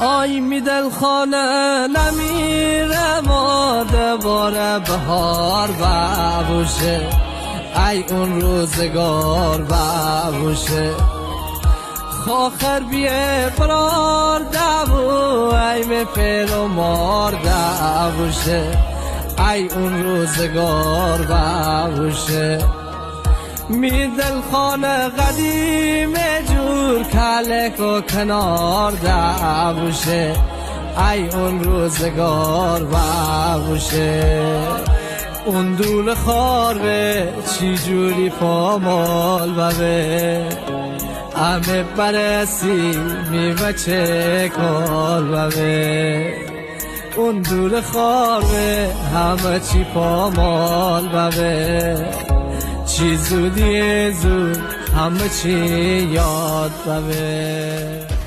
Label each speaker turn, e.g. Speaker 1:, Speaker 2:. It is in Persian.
Speaker 1: آی می دل خانه نمیره ما دوباره بهار ببوشه ای اون روزگار ببوشه خاخر بیه برار دبو ای می پیر و مار دبوشه ای اون روزگار ببوشه می دل خانه قدیم جور کلک و کنار دبوشه ای اون روزگار ببوشه اون دول خار به چی جوری پامال ببه همه برسی می بچه کال ببه اون دول خار به همه چی پامال ببه چی زودی زود همه چی یاد ببه